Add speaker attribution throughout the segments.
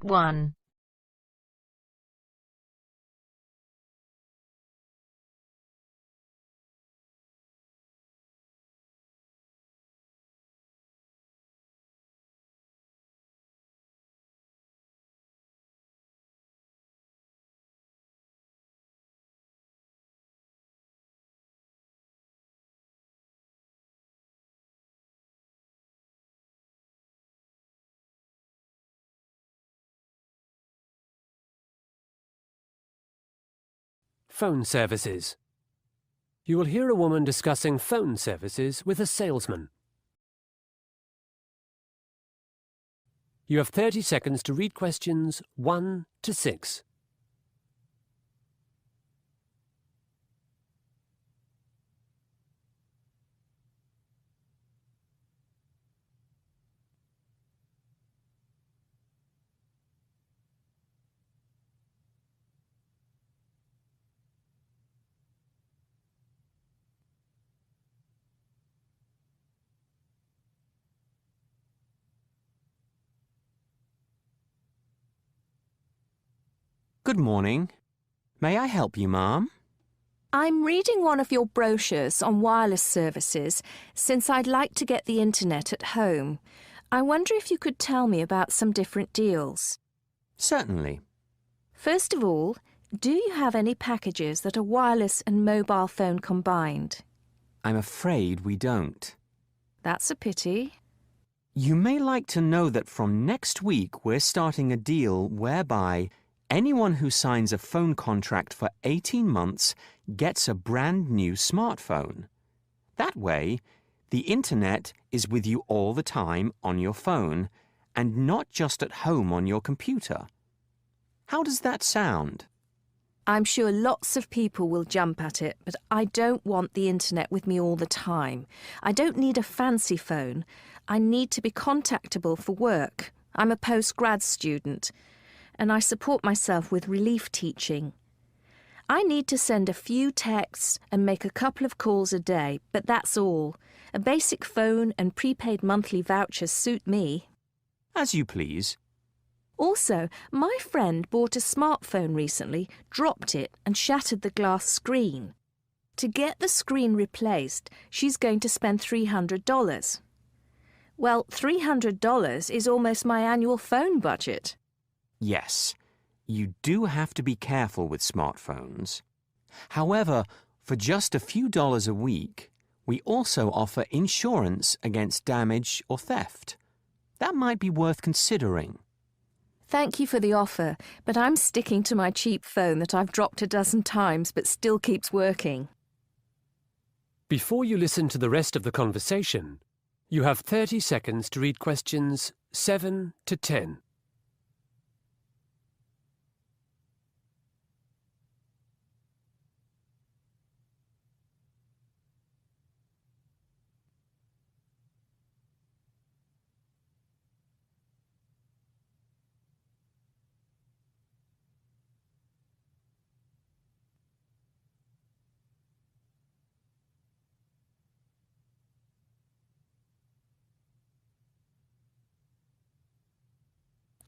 Speaker 1: 1.
Speaker 2: Phone services. You will hear a woman discussing phone services with a salesman. You have 30 seconds to read questions 1 to 6.
Speaker 3: Good morning. May I help you, ma'am?
Speaker 4: I'm reading one of your brochures on wireless services since I'd like to get the internet at home. I wonder if you could tell me about some different deals.
Speaker 3: Certainly.
Speaker 4: First of all, do you have any packages that are wireless and mobile phone combined?
Speaker 3: I'm afraid we don't.
Speaker 4: That's a pity.
Speaker 3: You may like to know that from next week we're starting a deal whereby anyone who signs a phone contract for 18 months gets a brand new smartphone. That way, the internet is with you all the time on your phone and not just at home on your computer. How does that sound?
Speaker 4: I'm sure lots of people will jump at it, but I don't want the internet with me all the time. I don't need a fancy phone. I need to be contactable for work. I'm a postgrad student, and I support myself with relief teaching. I need to send a few texts and make a couple of calls a day, but that's all. A basic phone and prepaid monthly vouchers suit me.
Speaker 3: As you please.
Speaker 4: Also, my friend bought a smartphone recently, dropped it and shattered the glass screen. To get the screen replaced, she's going to spend $300. Well, $300 is almost my annual phone budget.
Speaker 3: Yes, you do have to be careful with smartphones. However, for just a few dollars a week, we also offer insurance against damage or theft. That might be worth considering.
Speaker 4: Thank you for the offer, but I'm sticking to my cheap phone that I've dropped a dozen times but still keeps working.
Speaker 2: Before you listen to the rest of the conversation, you have 30 seconds to read questions 7 to 10.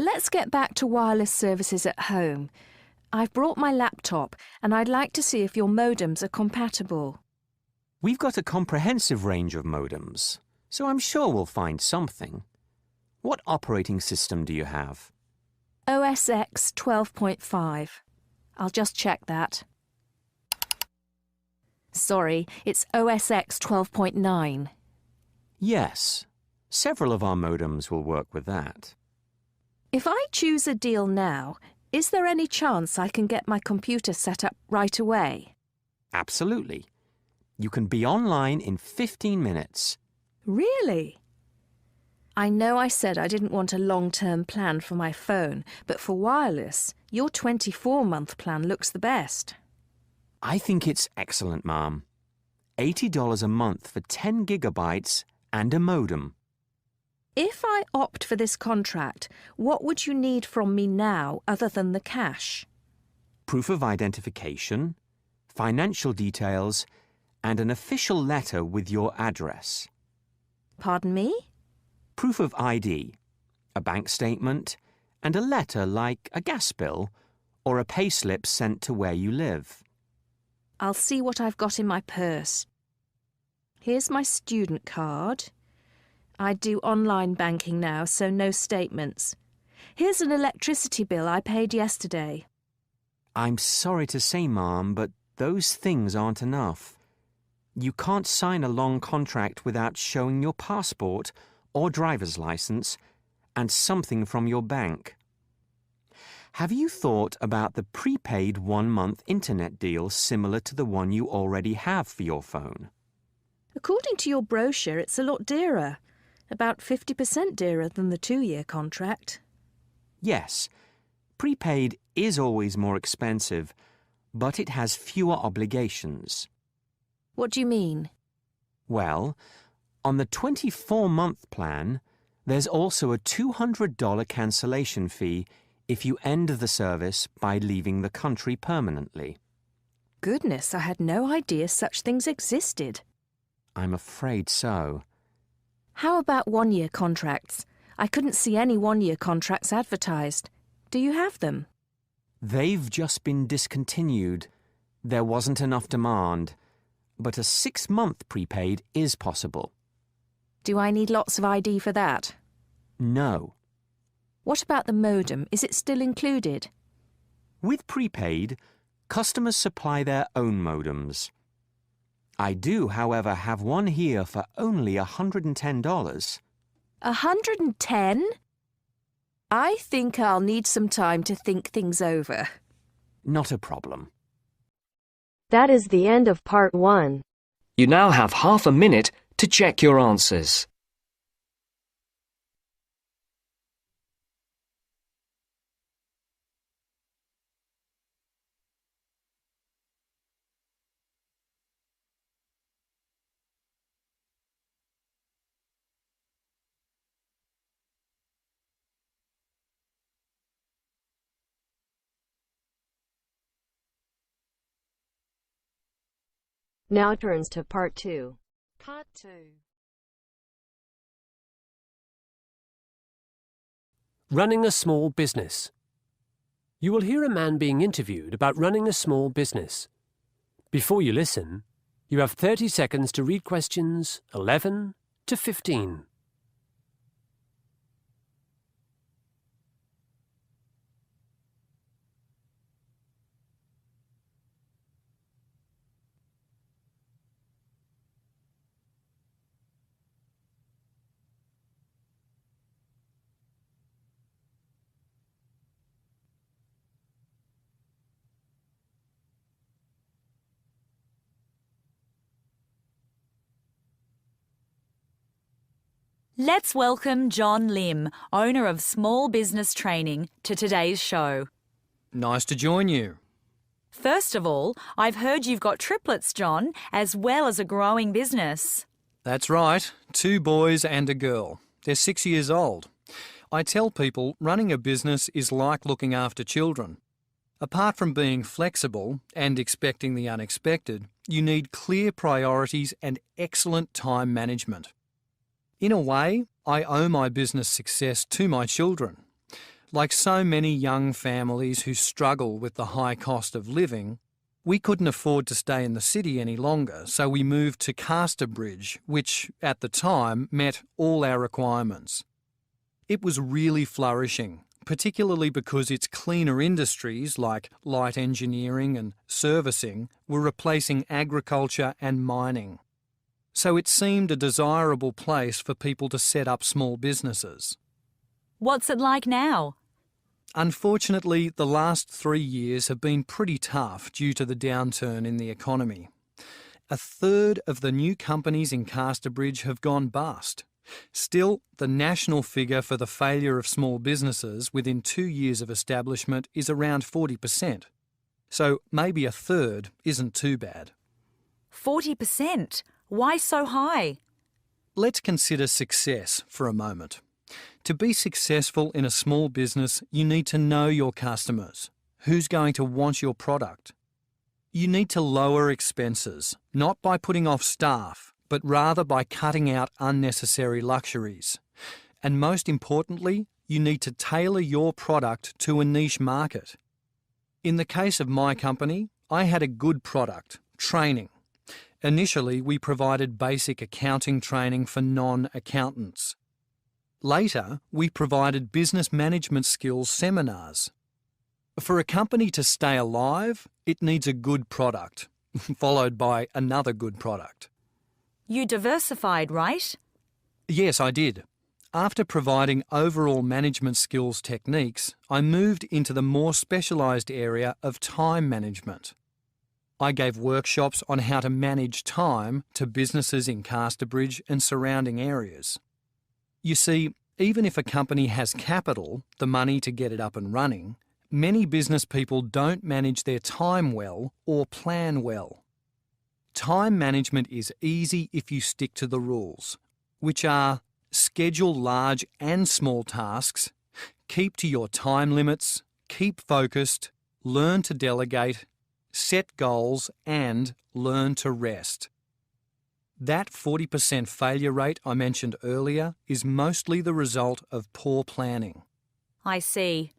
Speaker 4: Let's get back to wireless services at home. I've brought my laptop and I'd like to see if your modems are compatible.
Speaker 3: We've got a comprehensive range of modems, so I'm sure we'll find something. What operating system do you have?
Speaker 4: OS X 12.5. I'll just check that. Sorry, it's OS X 12.9.
Speaker 3: Yes, several of our modems will work with that.
Speaker 4: If I choose a deal now, is there any chance I can get my computer set up right away?
Speaker 3: Absolutely. You can be online in 15 minutes.
Speaker 4: Really? I know I said I didn't want a long-term plan for my phone, but for wireless, your 24-month plan looks the best.
Speaker 3: I think it's excellent, ma'am. $80 a month for 10 gigabytes and a modem.
Speaker 4: If I opt for this contract, what would you need from me now other than the cash?
Speaker 3: Proof of identification, financial details, and an official letter with your address.
Speaker 4: Pardon me?
Speaker 3: Proof of ID, a bank statement, and a letter like a gas bill or a payslip sent to where you live.
Speaker 4: I'll see what I've got in my purse. Here's my student card. I do online banking now, so no statements. Here's an electricity bill I paid yesterday.
Speaker 3: I'm sorry to say, Ma'am, but those things aren't enough. You can't sign a long contract without showing your passport or driver's license and something from your bank. Have you thought about the prepaid one-month internet deal similar to the one you already have for your phone?
Speaker 4: According to your brochure, it's a lot dearer. About 50% dearer than the 2-year contract.
Speaker 3: Yes, prepaid is always more expensive, but it has fewer obligations.
Speaker 4: What do you mean?
Speaker 3: Well, on the 24-month plan, there's also a $200 cancellation fee if you end the service by leaving the country permanently.
Speaker 4: Goodness, I had no idea such things existed.
Speaker 3: I'm afraid so.
Speaker 4: How about 1-year contracts? I couldn't see any 1-year contracts advertised. Do you have them?
Speaker 3: They've just been discontinued. There wasn't enough demand, but a 6-month prepaid is possible.
Speaker 4: Do I need lots of ID for that?
Speaker 3: No.
Speaker 4: What about the modem? Is it still included?
Speaker 3: With prepaid, customers supply their own modems. I do, however, have one here for only $110.
Speaker 4: 110? I think I'll need some time to think things over.
Speaker 3: Not a problem.
Speaker 1: That is the end of part 1.
Speaker 5: You now have half a minute to check your answers.
Speaker 1: Now turns to part 2.
Speaker 6: Part 2.
Speaker 2: Running a small business. You will hear a man being interviewed about running a small business. Before you listen, you have 30 seconds to read questions 11 to 15.
Speaker 6: Let's welcome John Lim, owner of Small Business Training, to today's show.
Speaker 7: Nice to join you.
Speaker 6: First of all, I've heard you've got triplets, John, as well as a growing business.
Speaker 7: That's right, 2 boys and a girl. They're 6 years old. I tell people running a business is like looking after children. Apart from being flexible and expecting the unexpected, you need clear priorities and excellent time management. In a way, I owe my business success to my children. Like so many young families who struggle with the high cost of living, we couldn't afford to stay in the city any longer, so we moved to Casterbridge, which, at the time, met all our requirements. It was really flourishing, particularly because its cleaner industries like light engineering and servicing were replacing agriculture and mining. So it seemed a desirable place for people to set up small businesses.
Speaker 6: What's it like now?
Speaker 7: Unfortunately, the last 3 years have been pretty tough due to the downturn in the economy. 1/3 of the new companies in Casterbridge have gone bust. Still, the national figure for the failure of small businesses within 2 years of establishment is around 40%. So maybe 1/3 isn't too bad.
Speaker 6: 40%? Why so high?
Speaker 7: Let's consider success for a moment. To be successful in a small business, you need to know your customers. Who's going to want your product? You need to lower expenses, not by putting off staff, but rather by cutting out unnecessary luxuries. And most importantly, you need to tailor your product to a niche market. In the case of my company, I had a good product, training. Initially, we provided basic accounting training for non-accountants. Later, we provided business management skills seminars. For a company to stay alive, it needs a good product, followed by another good product.
Speaker 6: You diversified, right?
Speaker 7: Yes, I did. After providing overall management skills techniques, I moved into the more specialised area of time management. I gave workshops on how to manage time to businesses in Casterbridge and surrounding areas. You see, even if a company has capital, the money to get it up and running, many business people don't manage their time well or plan well. Time management is easy if you stick to the rules, which are schedule large and small tasks, keep to your time limits, keep focused, learn to delegate, set goals and learn to rest. That 40% failure rate I mentioned earlier is mostly the result of poor planning.
Speaker 6: I see.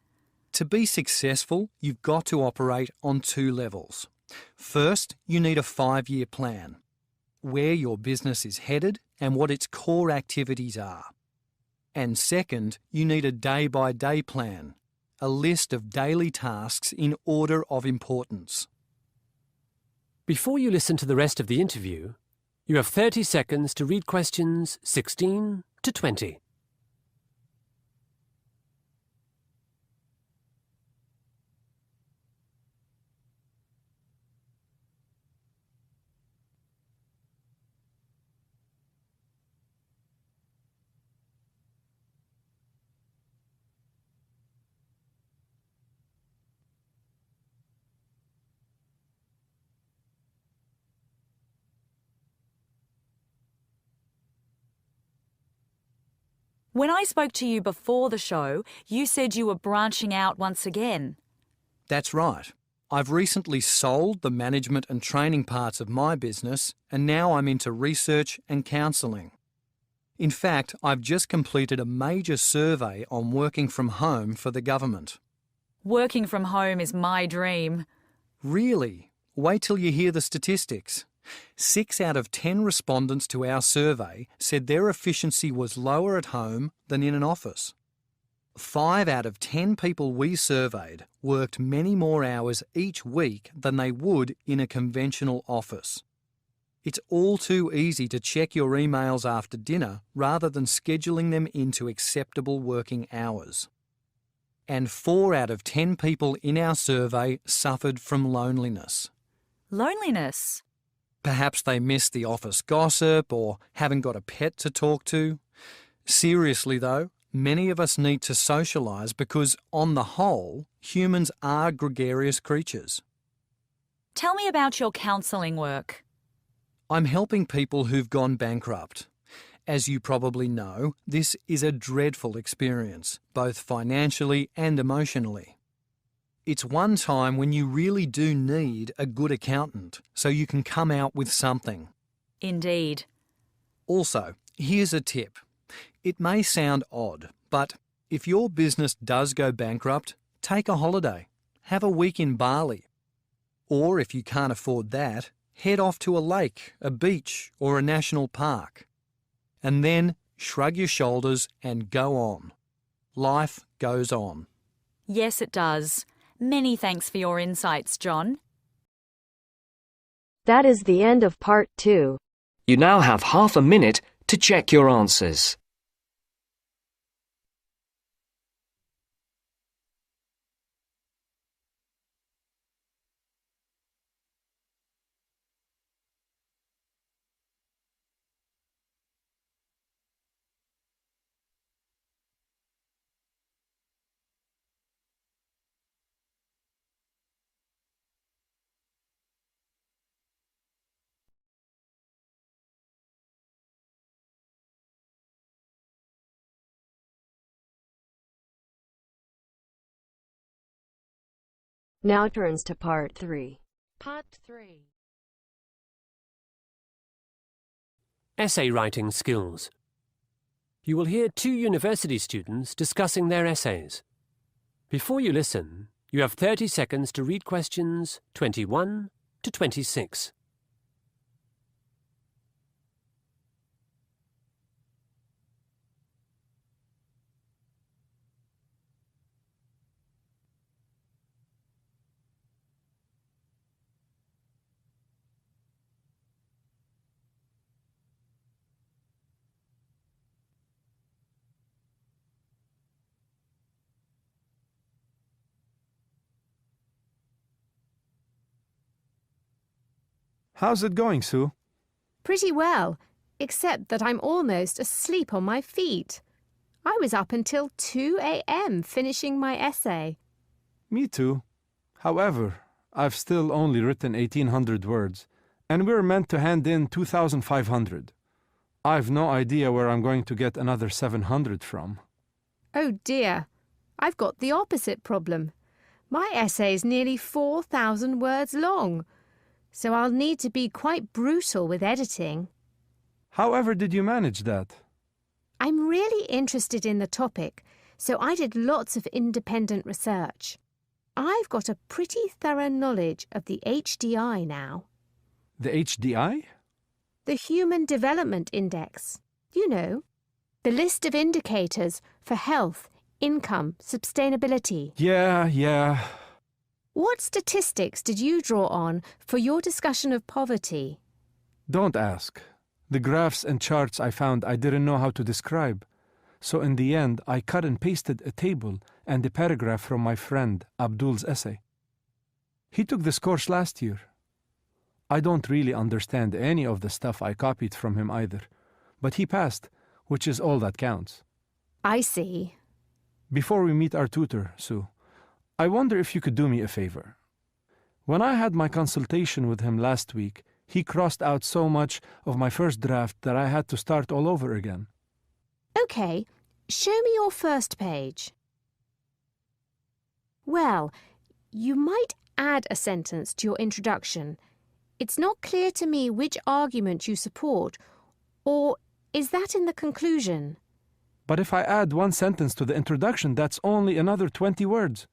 Speaker 7: To be successful, you've got to operate on two levels. First, you need a 5-year plan, where your business is headed and what its core activities are. And second, you need a day-by-day plan, a list of daily tasks in order of importance.
Speaker 2: Before you listen to the rest of the interview, you have 30 seconds to read questions 16 to 20.
Speaker 6: When I spoke to you before the show, you said you were branching out once again.
Speaker 7: That's right. I've recently sold the management and training parts of my business, and now I'm into research and counselling. In fact, I've just completed a major survey on working from home for the government.
Speaker 6: Working from home is my dream.
Speaker 7: Really? Wait till you hear the statistics. 6 out of 10 respondents to our survey said their efficiency was lower at home than in an office. 5 out of 10 people we surveyed worked many more hours each week than they would in a conventional office. It's all too easy to check your emails after dinner rather than scheduling them into acceptable working hours. And 4 out of 10 people in our survey suffered from loneliness.
Speaker 6: Loneliness?
Speaker 7: Perhaps they miss the office gossip or haven't got a pet to talk to. Seriously though, many of us need to socialise because, on the whole, humans are gregarious creatures.
Speaker 6: Tell me about your counselling work.
Speaker 7: I'm helping people who've gone bankrupt. As you probably know, this is a dreadful experience, both financially and emotionally. It's one time when you really do need a good accountant so you can come out with something.
Speaker 6: Indeed.
Speaker 7: Also, here's a tip. It may sound odd, but if your business does go bankrupt, take a holiday. Have a week in Bali. Or if you can't afford that, head off to a lake, a beach, or a national park. And then shrug your shoulders and go on. Life goes on.
Speaker 6: Yes, it does. Many thanks for your insights, John.
Speaker 1: That is the end of part 2.
Speaker 5: You now have half a minute to check your answers.
Speaker 1: Now turns to part 3. Part 3.
Speaker 2: Essay writing skills. You will hear two university students discussing their essays. Before you listen, you have 30 seconds to read questions 21 to 26.
Speaker 8: How's it going, Sue?
Speaker 9: Pretty well, except that I'm almost asleep on my feet. I was up until 2 a.m. finishing my essay.
Speaker 8: Me too. However, I've still only written 1,800 words, and we're meant to hand in 2,500. I've no idea where I'm going to get another 700 from.
Speaker 9: Oh dear, I've got the opposite problem. My essay's nearly 4,000 words long, so I'll need to be quite brutal with editing.
Speaker 8: However did you manage that?
Speaker 9: I'm really interested in the topic, so I did lots of independent research. I've got a pretty thorough knowledge of the HDI now.
Speaker 8: The HDI?
Speaker 9: The Human Development Index. You know, the list of indicators for health, income, sustainability.
Speaker 8: Yeah.
Speaker 9: What statistics did you draw on for your discussion of poverty?
Speaker 8: Don't ask. The graphs and charts I found I didn't know how to describe. So in the end, I cut and pasted a table and a paragraph from my friend Abdul's essay. He took this course last year. I don't really understand any of the stuff I copied from him either, but he passed, which is all that counts.
Speaker 9: I see.
Speaker 8: Before we meet our tutor, Sue, I wonder if you could do me a favor. When I had my consultation with him last week, he crossed out so much of my first draft that I had to start all over again.
Speaker 9: OK, show me your first page. Well, you might add a sentence to your introduction. It's not clear to me which argument you support, or is that in the conclusion?
Speaker 8: But if I add one sentence to the introduction, that's only another 20 words.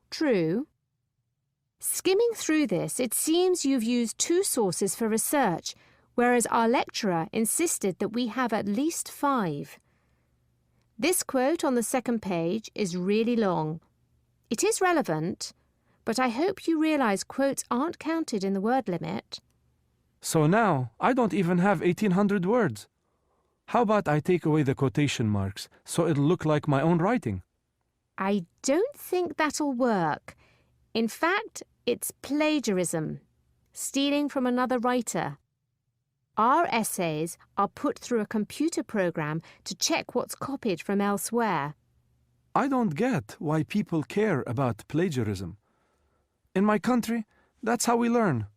Speaker 9: True. Skimming through this, it seems you've used two sources for research, whereas our lecturer insisted that we have at least 5. This quote on the second page is really long. It is relevant, but I hope you realise quotes aren't counted in the word limit.
Speaker 8: So now, I don't even have 1,800 words. How about I take away the quotation marks so it'll look like my own writing?
Speaker 9: I don't think that'll work. In fact, it's plagiarism, stealing from another writer. Our essays are put through a computer program to check what's copied from elsewhere.
Speaker 8: I don't get why people care about plagiarism. In my country, that's how we learn.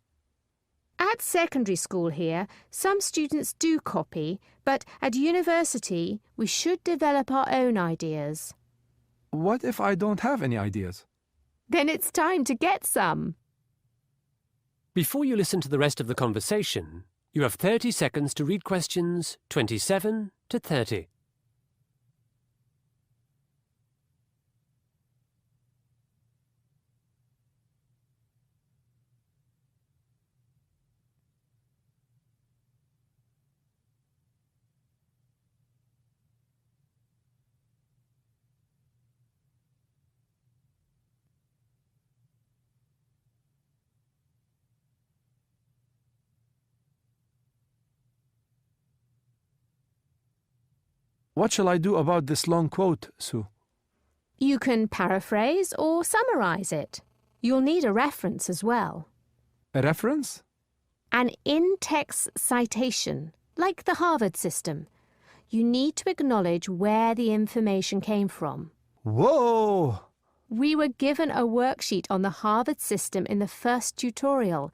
Speaker 9: At secondary school here, some students do copy, but at university, we should develop our own ideas.
Speaker 8: What if I don't have any ideas?
Speaker 9: Then it's time to get some.
Speaker 2: Before you listen to the rest of the conversation, you have 30 seconds to read questions 27 to 30.
Speaker 8: What shall I do about this long quote, Sue?
Speaker 9: You can paraphrase or summarise it. You'll need a reference as well.
Speaker 8: A reference?
Speaker 9: An in-text citation, like the Harvard system. You need to acknowledge where the information came from.
Speaker 8: Whoa!
Speaker 9: We were given a worksheet on the Harvard system in the first tutorial.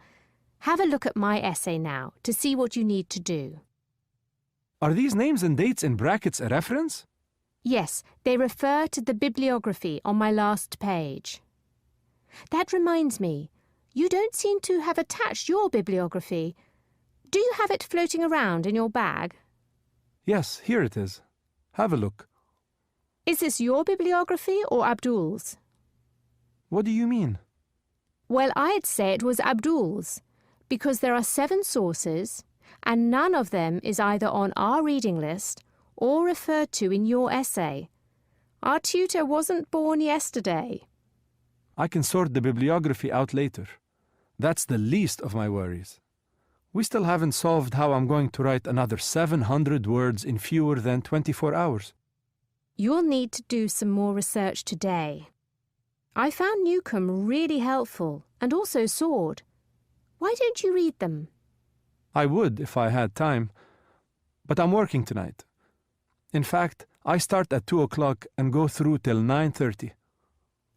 Speaker 9: Have a look at my essay now to see what you need to do.
Speaker 8: Are these names and dates in brackets a reference?
Speaker 9: Yes, they refer to the bibliography on my last page. That reminds me, you don't seem to have attached your bibliography. Do you have it floating around in your bag?
Speaker 8: Yes, here it is. Have a look.
Speaker 9: Is this your bibliography or Abdul's?
Speaker 8: What do you mean?
Speaker 9: Well, I'd say it was Abdul's, because there are 7 sources, and none of them is either on our reading list or referred to in your essay. Our tutor wasn't born yesterday.
Speaker 8: I can sort the bibliography out later. That's the least of my worries. We still haven't solved how I'm going to write another 700 words in fewer than 24 hours.
Speaker 9: You'll need to do some more research today. I found Newcomb really helpful, and also Sword. Why don't you read them?
Speaker 8: I would if I had time, but I'm working tonight. In fact, I start at 2 o'clock and go through till 9:30.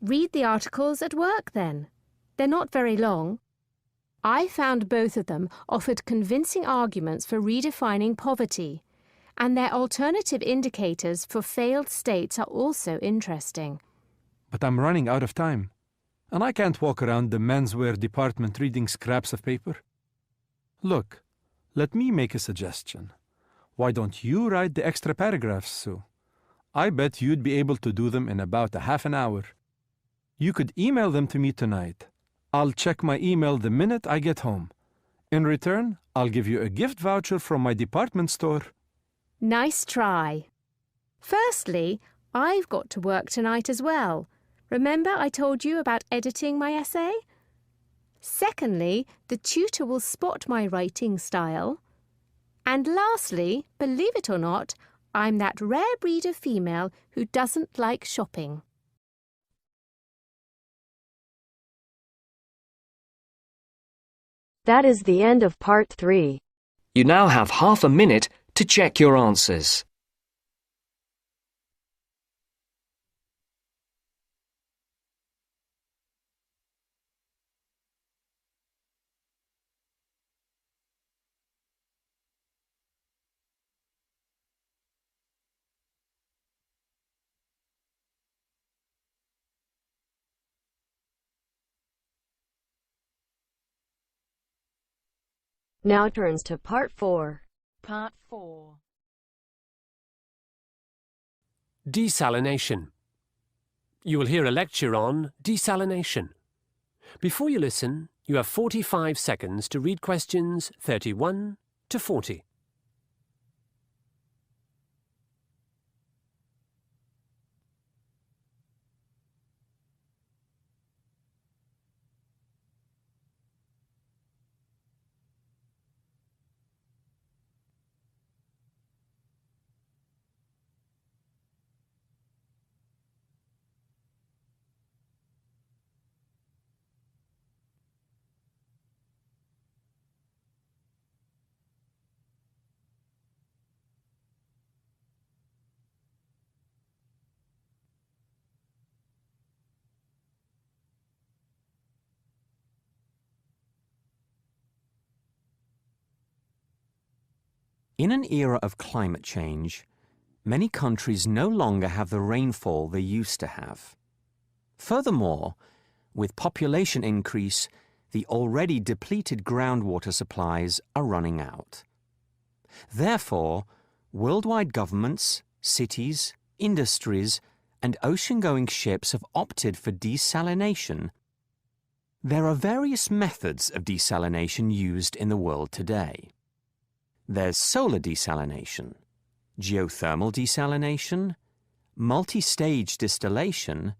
Speaker 9: Read the articles at work then. They're not very long. I found both of them offered convincing arguments for redefining poverty, and their alternative indicators for failed states are also interesting.
Speaker 8: But I'm running out of time, and I can't walk around the menswear department reading scraps of paper. Look, let me make a suggestion. Why don't you write the extra paragraphs, Sue? I bet you'd be able to do them in about a half an hour. You could email them to me tonight. I'll check my email the minute I get home. In return, I'll give you a gift voucher from my department store.
Speaker 9: Nice try. Firstly, I've got to work tonight as well. Remember I told you about editing my essay? Secondly, the tutor will spot my writing style. And lastly, believe it or not, I'm that rare breed of female who doesn't like shopping.
Speaker 1: That is the end of part 3.
Speaker 5: You now have half a minute to check your answers.
Speaker 1: Now turns to part 4.
Speaker 6: Part 4.
Speaker 2: Desalination. You will hear a lecture on desalination. Before you listen, you have 45 seconds to read questions 31 to 40.
Speaker 3: In an era of climate change, many countries no longer have the rainfall they used to have. Furthermore, with population increase, the already depleted groundwater supplies are running out. Therefore, worldwide governments, cities, industries, and ocean-going ships have opted for desalination. There are various methods of desalination used in the world today. There's solar desalination, geothermal desalination, multi-stage distillation,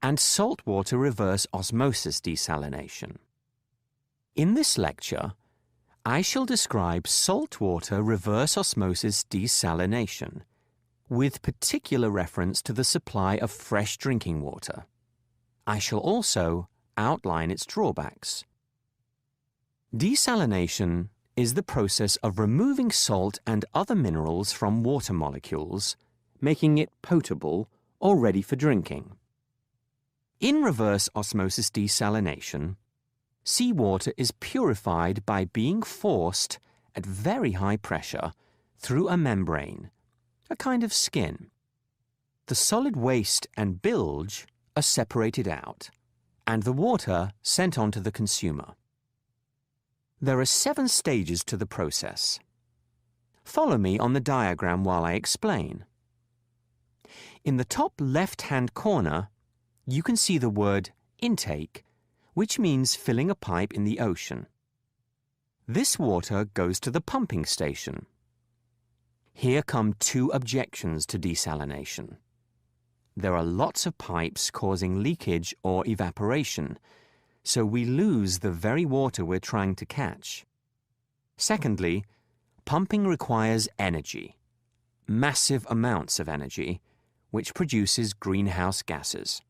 Speaker 3: and saltwater reverse osmosis desalination. In this lecture, I shall describe saltwater reverse osmosis desalination, with particular reference to the supply of fresh drinking water. I shall also outline its drawbacks. Desalination is the process of removing salt and other minerals from water molecules, making it potable or ready for drinking. In reverse osmosis desalination, seawater is purified by being forced at very high pressure through a membrane, a kind of skin. The solid waste and bilge are separated out, and the water sent on to the consumer. There are 7 stages to the process. Follow me on the diagram while I explain. In the top left-hand corner, you can see the word intake, which means filling a pipe in the ocean. This water goes to the pumping station. Here come two objections to desalination. There are lots of pipes causing leakage or evaporation, so we lose the very water we're trying to catch. Secondly, pumping requires energy, massive amounts of energy, which produces greenhouse gases.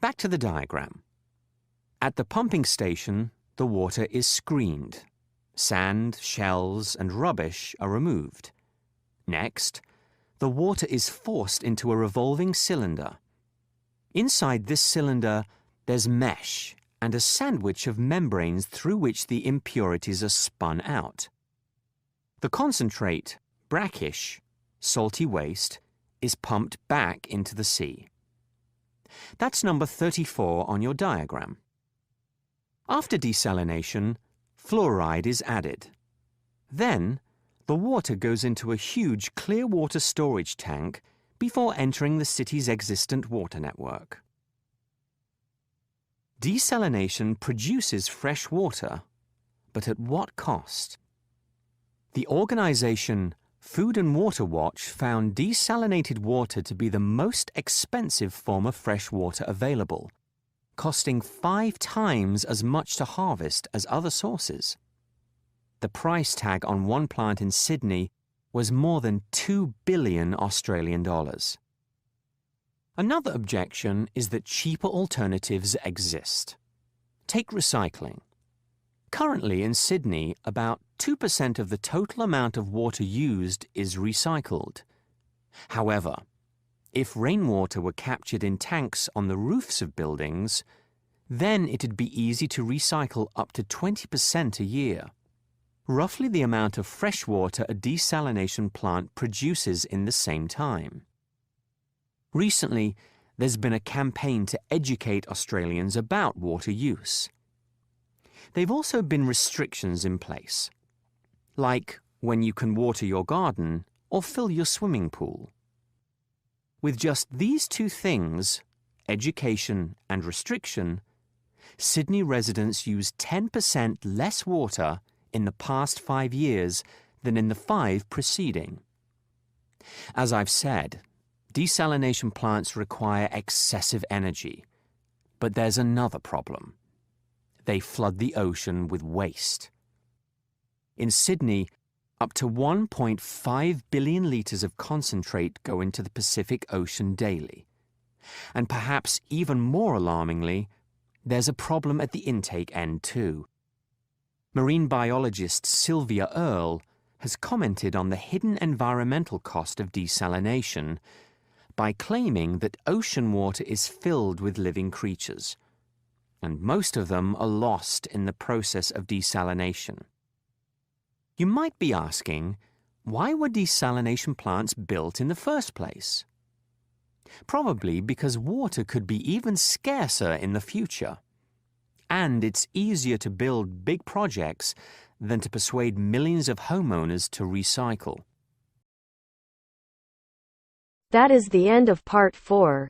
Speaker 3: Back to the diagram. At the pumping station, the water is screened. Sand, shells, and rubbish are removed. Next, the water is forced into a revolving cylinder. Inside this cylinder, there's mesh and a sandwich of membranes through which the impurities are spun out. The concentrate, brackish, salty waste, is pumped back into the sea. That's number 34 on your diagram. After desalination, fluoride is added. Then, the water goes into a huge clear water storage tank before entering the city's existent water network. Desalination produces fresh water, but at what cost? The organization Food and Water Watch found desalinated water to be the most expensive form of fresh water available, costing 5 times as much to harvest as other sources. The price tag on one plant in Sydney was more than 2 billion Australian dollars. Another objection is that cheaper alternatives exist. Take recycling. Currently in Sydney, about 2% of the total amount of water used is recycled. However, if rainwater were captured in tanks on the roofs of buildings, then it'd be easy to recycle up to 20% a year, roughly the amount of fresh water a desalination plant produces in the same time. Recently, there's been a campaign to educate Australians about water use. There've also been restrictions in place, like when you can water your garden or fill your swimming pool. With just these two things, education and restriction, Sydney residents use 10% less water in the past 5 years than in the 5 preceding. As I've said, desalination plants require excessive energy, but there's another problem. They flood the ocean with waste. In Sydney, up to 1.5 billion litres of concentrate go into the Pacific Ocean daily. And perhaps even more alarmingly, there's a problem at the intake end too. Marine biologist Sylvia Earle has commented on the hidden environmental cost of desalination by claiming that ocean water is filled with living creatures, and most of them are lost in the process of desalination. You might be asking, why were desalination plants built in the first place? Probably because water could be even scarcer in the future. And it's easier to build big projects than to persuade millions of homeowners to recycle.
Speaker 1: That is the end of part 4.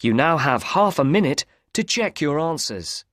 Speaker 5: You now have half a minute to check your answers.